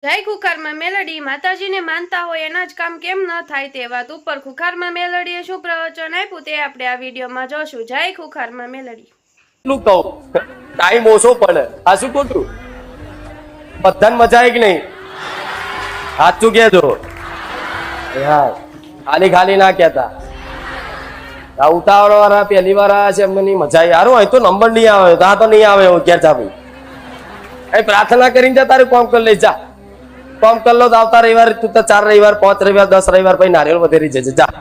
જય ખુખારમાં મેલડી માતાજીને માનતા હોય એના જ કામ કેમ ન થાય તે વાત ઉપર ખુખારમાં મેલડીએ શું પ્રવચન આપ્યું તે આપણે આ વિડીયોમાં જોશું. જય ખુખારમાં મેલડી. એટલું કહું ટાઈમ ઓછો પડે. આ શું ખોટું? બધાને મજા આવી કે નહીં? સાચું કહેજો યાર, ખાલી ખાલી ના કહેતા. આ ઉતાવળ વાળા પહેલી વાર આવ્યા છે એમને નહીં મજા આવી. હારું હોય તો નંબર નહીં આવે તો આ તો નહીં આવે એવું ક્યાં ભાઈ. એ પ્રાર્થના કરીને જા, તારે કોમ કરી લઈ જા. કોમ કરી લો તો આવતા રવિવાર તું તો 4 રવિવાર 5 રવિવાર 10 રવિવાર પછી નારિયેળ વધેરી જજે. જા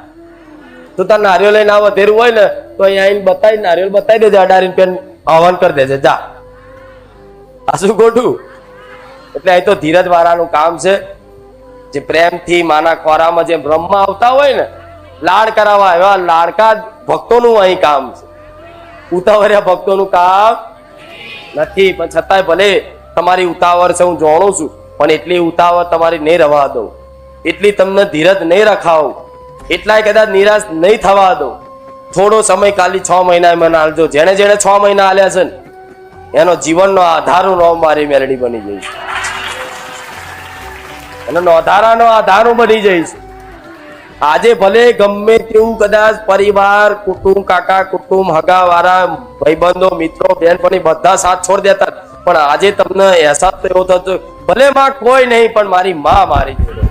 તું તાર નારિયેળ લઈને વધેરું હોય ને તો અહીંયા આવીને બતાવી નારિયેળ બતાવી દેજે, અડારીને પેન હવન કરી દેજે. જા આ શું ખોટું? એટલે અહીં તો ધીરજ વાળાનું કામ છે. જે પ્રેમથી માના ખોરામાં જે બ્રહ્મા આવતા હોય ને લાડ કરાવવા, એવા લાડકા ભક્તોનું અહીં કામ છે. ઉતાવળિયા ભક્તોનું કામ નથી. પણ છતાંય ભલે તમારી ઉતાવળ છે હું જાણું છું, પણ એટલી ઉતાવળ તમારી નહીં રવા દઉં, એટલી તમને ધીરજ નહીં રખાવું, એટલાય કદાચ નિરાશ નહીં થવા દઉં. થોડો સમય ખાલી 6 મહિના મને આલજો. જેને જેને 6 મહિના આલ્યા છે ને એનો જીવનનો આધારનું નામ મારી મેલડી બની જઈશ. એનો આધારાનો આધારું બની જઈશ. આજે ભલે ગમે તેવું કદાચ પરિવાર કુટુંબ, કાકા કુટુંબ, હગા વાળા, ભાઈબંધો, મિત્રો, બહેનપણી બધા સાથ છોડી દેતા, પણ આજે તમને અહેસાસ તો એવો થતો ભલે માં કોઈ નહીં પણ મારી માં મારી જોડે.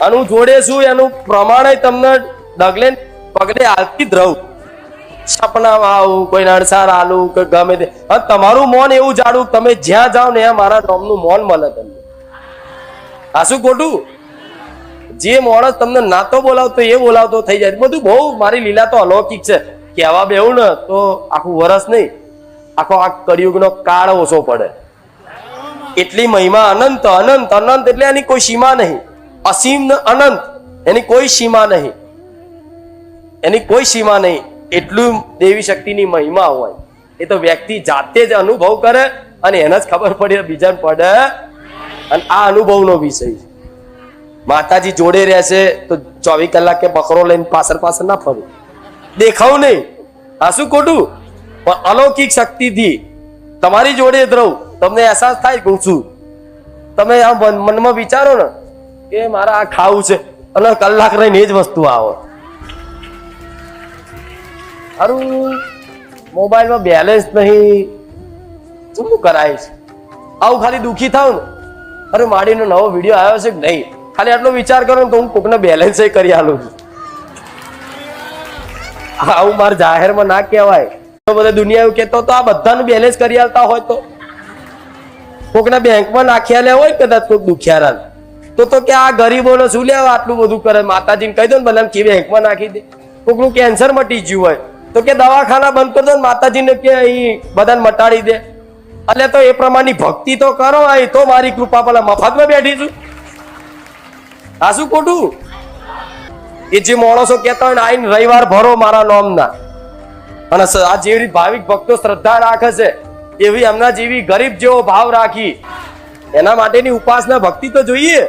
આનું જોડે શું એનું પ્રમાણે તમને ડગલે પગલે હાલતી જ રહું. સપનામાં આવું, કોઈ નડસાર આલું કે ગમે તે, તમારું મન એવું જાડું તમે જ્યાં જાઓ ને ત્યાં મારા નામનું મન મળે તમને. આ શું ખોટું? જે માણસ તમને ના તો બોલાવતો એ બોલાવતો થઈ જાય. બધું બહુ મારી લીલા તો અલૌકિક છે. કહેવા બેવું ને તો આખું વરસ નહીં, આખો આ કળિયુગનો કાળ ઓછો પડે. એટલી મહિમા અનંત અનંત અનંત, એટલે એની કોઈ સીમા નહીં. અસીમ ને અનંત, એની કોઈ સીમા નહીં, એની કોઈ સીમા નહીં. એટલું દેવી શક્તિની મહિમા હોય એ તો વ્યક્તિ જાતે જ અનુભવ કરે અને એને જ ખબર પડે, બીજાને પડે. અને આ અનુભવનો વિષય છે. માતાજી જોડે રહેશે તો 24 કલાકે બકરો લઈને પાછળ પાછળ ના ફરું, દેખાવું નહીં. આ શું ખોટું? પણ અલૌકિક શક્તિથી તમારી જોડે જ રહું. તમને અહેસાસ થાય કે હું છું. તમે આ મનમાં વિચારો ને કે મારા આ ખાવું છે અને કલાક રહીને એ જ વસ્તુ આવે. સારું મોબાઈલમાં બેલેન્સ નહીં, શું કરાય છે? આવું ખાલી દુઃખી થાવ ને, અરે માડીનો નવો વિડીયો આવ્યો છે કે નહીં, ખાલી આટલો વિચાર કરો ને તો હું કોકને બેલેન્સ કરી આલું છું. આવું મારે જાહેરમાં ના કહેવાય. બધા દુનિયા એવું કહેતો તો આ બધાનું બેલેન્સ કરી આલતા હોય તો કોકના બેંકમાં નાખ્યા લે હોય કદાચ કોઈક દુખિયારા તો કે આ ગરીબોને શું લેવા આટલું બધું કરે? માતાજીને કહી દો ને બધાને કે બેંકમાં નાખી દે. કોકનું કેન્સર મટી ગયું હોય તો કે દવાખાના બંધ કરી દો ને માતાજીને કે અહીં બધાને મટાડી દે. એટલે તો એ પ્રમાણની ભક્તિ તો કરો. અહીં તો મારી કૃપા પેલા મફતમાં બેઠી છું. આ શું ખોટું? એ જે માણસો કહેતા હોય ને આઈને રવિવાર ભરો મારા નામના, અને આ જેવી ભાવિક ભક્તો શ્રદ્ધા રાખે છે એવી એમના જેવી ગરીબ જેવો ભાવ રાખી એના માટેની ઉપાસના ભક્તિ તો જોઈએ.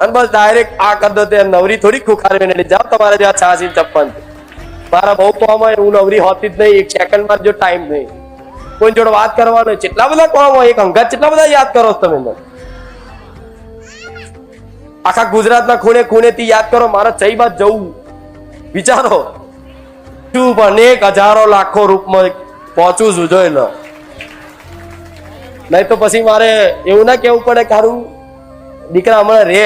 અને બસ ડાયરેક્ટ આ કરી દો તે નવરી થોડી ખુખારી જાઓ તમારે જ્યાં 86 56. મારા બહુ કામ હોય, હું નવરી હોતી જ નહીં. એક સેકન્ડમાં જો ટાઈમ નહીં કોઈ જોડે વાત કરવાનો. કેટલા બધા કામ હોય, એક અંગત કેટલા બધા યાદ કરો છો તમે? આખા ગુજરાતના ખૂણે ખૂણેથી યાદ કરો. મારે ચઈ બાદ જવું વિચારો શું, પણ 1000 લાખો રૂપમાં પહોંચું છું. જોઈ લો, નહીં તો પછી મારે એવું ના કેવું પડે કારું દીકરા હમણાં રે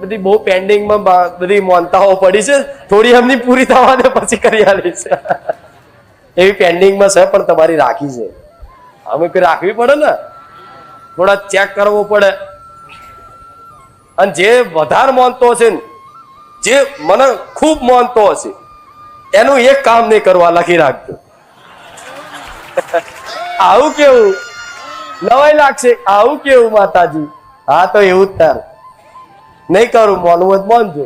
બધી બહુ પેન્ડિંગમાં બધી માનતાઓ પડી છે, થોડી એમની પૂરી થવા દે પછી કરી આલી છે. એવી પેન્ડિંગમાં છે પણ તમારી રાખી છે. અમે રાખવી પડે ને, થોડા ચેક કરવો પડે. અને જે વધારે માનતો હશે ને, જે મને ખૂબ માનતો હશે એનું એક કામ નહીં કરવા લખી રાખજો. આવું કેવું નવાઈ લાગશે? આવું કેવું માતાજી? હા તો એવું જ તાર નહીં કરું. માનવું જ માનજો.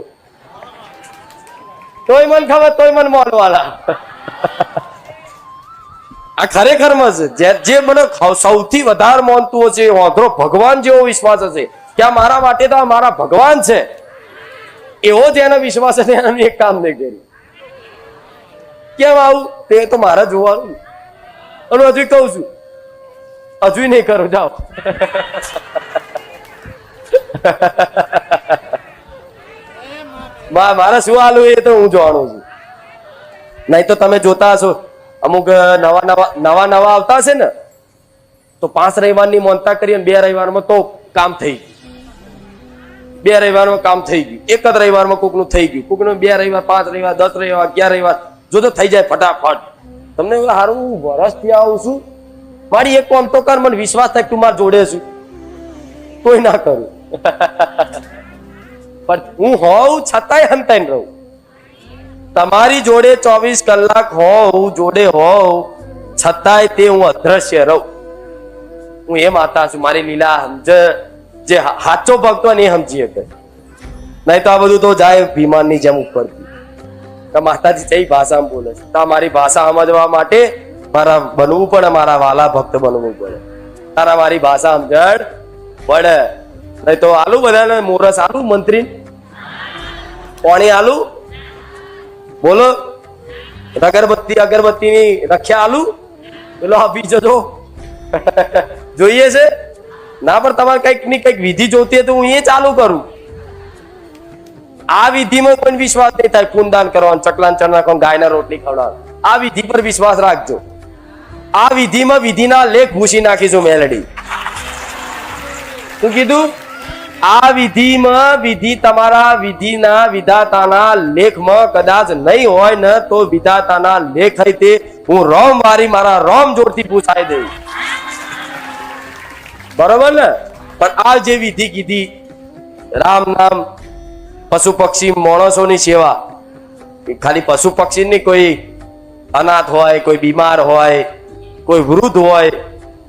તોય મન ખબર, તોય મન માનવાલા. આ ખરેખરમાં છે. જે મને સૌથી વધારે માનતું હશે, વાંધરો ભગવાન જેવો વિશ્વાસ હશે કે આ મારા માટે તો મારા ભગવાન છે, એવો જ એનો વિશ્વાસ હશે. એનું એક કામ નહીં કર્યું. કેમ આવું તે તો મારે જોવાનું. અને હજુ કહું છું હજુ નહીં કરું, જાઓ. મારે શું હાલું એ તો હું જાણું છું. નહીં તો તમે જોતા હશો અમુક નવા આવતા હશે ને તો 5 રવિવારની મોનતા કરી અને 2 રવિવારમાં તો કામ થઈ ગયું. 2 રવિવારમાં કામ થઈ ગયું. એક જ રવિવારમાં કોકનું થઈ ગયું. કોકનું 2 રવિવાર, 5 રવિવાર, 10 રવિવાર, 11 રવિવાર જો તો થઈ જાય ફટાફટ. તમને સારું વરસથી આવું છું, મારી એક કામ તો કર, મને વિશ્વાસ થાય તું મારા જોડે છું, કોઈ ના કરું. પણ હું હોઉં છતાંય હંતાઈને રહું. તમારી જોડે 24 કલાક હોઉં, જોડે હોઉં છતાંય તે હું અદ્રશ્ય રહું. હું એ માતા છું. મારી લીલા સમજે જે સાચો ભક્તો ને એ સમજી શકે. નહીં તો આ બધું તો જાય વિમાનની જેમ ઉપરથી. માતાજી કઈ ભાષામાં બોલે છે, તો મારી ભાષા સમજવા માટે મારા બનવું પડે, મારા વાલા ભક્ત બનવું પડે. તારા મારી ભાષા સમજણ પડે. નહીં તો આલુ બધાને મોરસ આલુ, મંત્રી પાણી આલુ, બોલો અગરબત્તી ની રખ્યા આલુ, પેલો આપી જજો. જોઈએ છે ના, પણ તમારે કઈક ની કઈક વિધિ જોતી હોય તો હું એ ચાલુ કરું. આ વિધિમાં કોઈ વિશ્વાસ નહીં થાય. પૂનદાન કરવાનું, ચકલાન ચણ નાખવાનું, ગાયના રોટલી ખવડાવવાનું, આ વિધિ પર વિશ્વાસ રાખજો. આ વિધિમાં વિધિના લેખ ભૂસી નાખીશું મેલડી. શું કીધું? આ વિધિમાં વિધિ તમારા વિધિના વિધાતાના લેખમાં કદાચ નહીં હોય ને તો વિધાતાના લેખ હોય તે હું રોમ વારી મારા રોમ જોડથી પૂછાઈ દઈશ. બરોબર ને? પણ આ જે વિધિ કીધી, રામ નામ, પશુ પક્ષી માણસોની સેવા, ખાલી પશુ પક્ષી ની, કોઈ અનાથ હોય, કોઈ બીમાર હોય, કોઈ વૃદ્ધ હોય,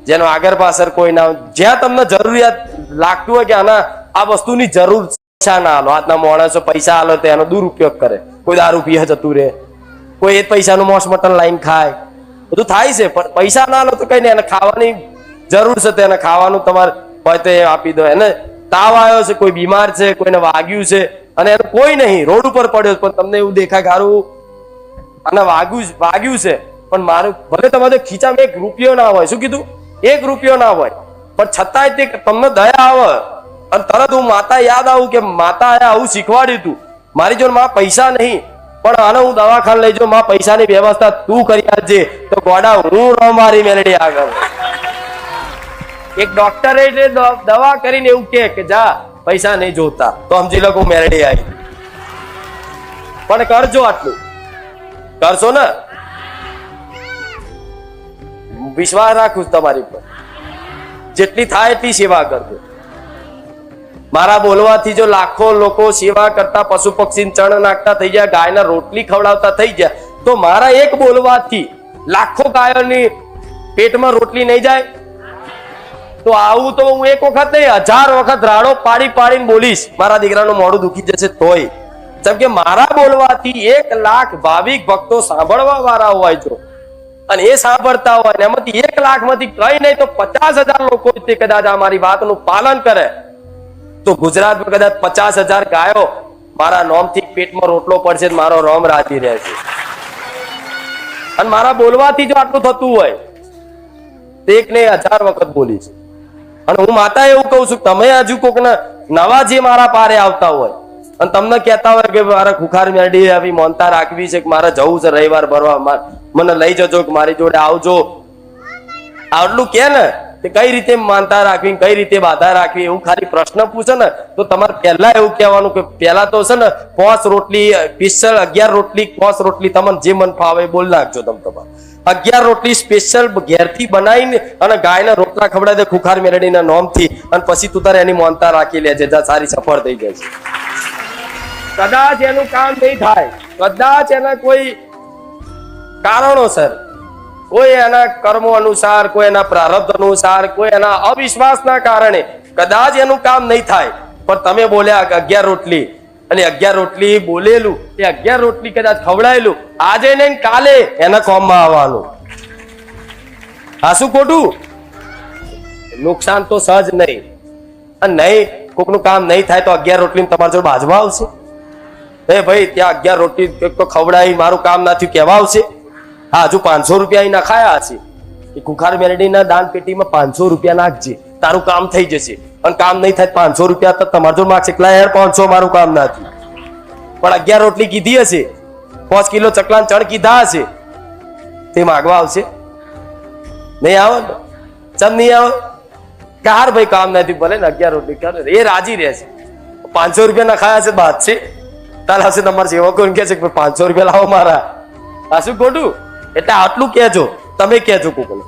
જેનો આગળ પાછળ કોઈ ના, જ્યાં તમને જરૂરિયાત લાગતું હોય કે આના આ વસ્તુની જરૂર, પૈસા ના આલો. આજના માણસો પૈસા આલો તો એનો દુરુપયોગ કરે. કોઈ દારૂ પીએ જતું રહે, કોઈ એ પૈસાનું મોસ મટન લાઈન ખાય, બધું થાય છે. પણ પૈસા ના આલો તો કઈ નહીં, એને ખાવાની જરૂર છે તો એને ખાવાનું તમારે હોય તો એ આપી દો. એને તાવ આવ્યો છે, કોઈ બીમાર છે, કોઈને વાગ્યું છે અને એનું કોઈ નહીં, રોડ ઉપર પડ્યો પણ તમને એવું દેખાય ગારું અને વાગ્યું છે, પણ મારું ભલે તમારે ખીચામાં 1 રૂપિયો ના હોય. શું કીધું? 1 રૂપિયો ના હોય, પણ છતાંય તે તમને દયા આવે અને તરત હું માતા યાદ આવું કે માતા આવું શીખવાડ્યું તું, મારી જોડે માં પૈસા નહીં પણ આને હું દવાખાને લઈ જાઉં, માં પૈસાની વ્યવસ્થા તું કરી આપજે. તો ગોડા હું મારી મેલડી આગળ. એક ડોક્ટરે દવા કરીને એવું કે જા પૈસા નહીં જોતા, તો સમજી લો હું મેલડી આવી. પણ કરજો, આટલું કરશો ને, વિશ્વાસ રાખું તમારી પર. જેટલી થાય એટલી સેવા કરજો. મારા બોલવાથી જો લાખો લોકો સેવા કરતા, પશુ પક્ષી ચણ નાખતા થઈ ગયા, ગાયના રોટલી ખવડાવતા થઈ ગયા, તો મારા એક બોલવાથી લાખો ગાયોની પેટમાં રોટલી નહીં જાય? તો આવું તો હું એક વખત નહીં 1000 વખત રાડો પાડીને બોલીશ. મારા દીકરાનું મોઢું દુખી જશે તોય. જેમ કે મારા બોલવાથી 1 લાખ ભાવિક ભક્તો સાંભળવા વાળા હોય જો, અને એ સાંભળતા હોય ને એમાંથી 1 લાખમાંથી કઈ નહીં તો 50,000 લોકો તે કદાચ આ મારી વાતનું પાલન કરે તો ગુજરાતમાં કદાચ 50,000 ગાયો મારા નોમથી પેટમાં રોટલો પડશે, મારો રોમ રાજી રહેશે. અને મારા બોલવાથી જો આટલું થતું હોય તો 1 ને 1000 વખત બોલીશ. અને હું માતા એવું કહું છું, તમે હજુ કોક નવા જે મારા પારે આવતા હોય અને તમને કહેતા હોય કે મારે ખુખાર મેરડી આવી મોનતા રાખવી છે, કે મારે જવું છે રવિવાર ભરવા, મને લઈ જજો, કે મારી જોડે આવજો, આટલું કે ને તે કઈ રીતે માનતા રાખવી, કઈ રીતે બાધા રાખવી, એવું ખાલી પ્રશ્ન પૂછે ને તો તમારે પહેલા એવું કહેવાનું કે પહેલા તો છે ને 5 રોટલી સ્પેશિયલ, 11 રોટલી 5 રોટલી તમને જે મન ફાવે બોલ નાખજો. તમારે 11 રોટલી સ્પેશિયલ ઘેરથી બનાવીને અને ગાયના રોટલા ખવડાવી દે ખુખાર મેરડીના નોમથી, અને પછી તું તારે એની મોનતા રાખી લેજે, સારી સફળ થઈ જાય છે. કદાચ એનું કામ નહીં થાય, કદાચ એના કોઈ કારણોસર, કોઈ એના કર્મો અનુસાર, કોઈ એના પ્રારબ્ધ અનુસાર, કોઈ એના અવિશ્વાસના કારણે કદાચ એનું કામ નહીં થાય, પણ તમે બોલ્યા 11 રોટલી અને 11 રોટલી બોલેલું, એ 11 રોટલી કદાચ ખવડાયેલું આજે ને કાલે એના કોમમાં આવવાનું. હા, શું ખોટું? નુકસાન તો સહજ નહીં. અને નહીં કોકનું કામ નહીં થાય તો 11 રોટલી તમારા જોડે બાજવા આવશે? એ ભાઈ ત્યાં 11 રોટલી તો ખવડાવી મારું કામ ના થયું કહેવા આવશે? હા, હજુ 500 રૂપિયા નખાયા હશે એ કુખાર મેલડીના દાન પેટીમાં 500 રૂપિયા નાખજે, તારું કામ થઈ જશે. અને કામ નહીં થાય 500 રૂપિયા તો તમારે જો માગશે એકલા યાર 500 મારું કામ ના થયું. પણ 11 રોટલી કીધી હશે, 5 કિલો ચકલાન ચણ કીધા હશે, તે માગવા આવશે નહીં? આવે ને ચમ નહીં આવે? કાર ભાઈ કામ નથી, ભલે ને 11 રોટલી કરે એ રાજી રહેશે. 500 રૂપિયા ના ખાયા છે બાદ છે તાર હશે તમારે સેવકો કે છે 500 રૂપિયા લાવો મારા. આ શું ખોટું? એટલે આટલું કહેજો, તમે કહેજો કોકને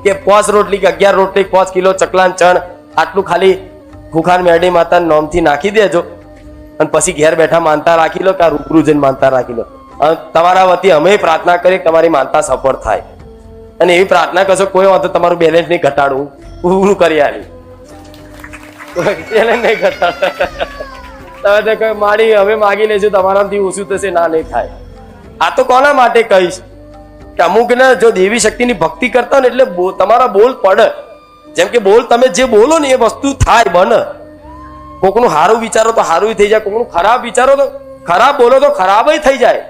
કે 5 રોટલી કે 11 રોટલી 5 કિલો ચકલાન ચણ આટલું ખાલી ખુખાર મેરડી માતાના નામથી નાખી દેજો. અને પછી ઘેર બેઠા માનતા રાખી લો કે આ રૂબરૂ જઈને માનતા રાખી લો. અને તમારા વતી અમે પ્રાર્થના કરીએ કે તમારી માનતા સફળ થાય. અને એવી પ્રાર્થના કરશો કોઈ વાંધો તમારું બેલેન્સ નહીં ઘટાડવું, પૂરું કરી આલી બેલેન્સ નહીં ઘટાડતા. તમે તો કહો મારી હવે માગી લેજો તમારાથી ઓછું થશે, ના નહીં થાય. આ તો કોના માટે કહીશ કે અમુક ને જો દેવી શક્તિની ભક્તિ કરતા ને એટલે તમારા બોલ પડે. જેમ કે બોલ તમે જે બોલો ને એ વસ્તુ થાય, બને. કોકનું સારું વિચારો તો સારું થઈ જાય, કોકનું ખરાબ વિચારો તો ખરાબ બોલો તો ખરાબ થઈ જાય.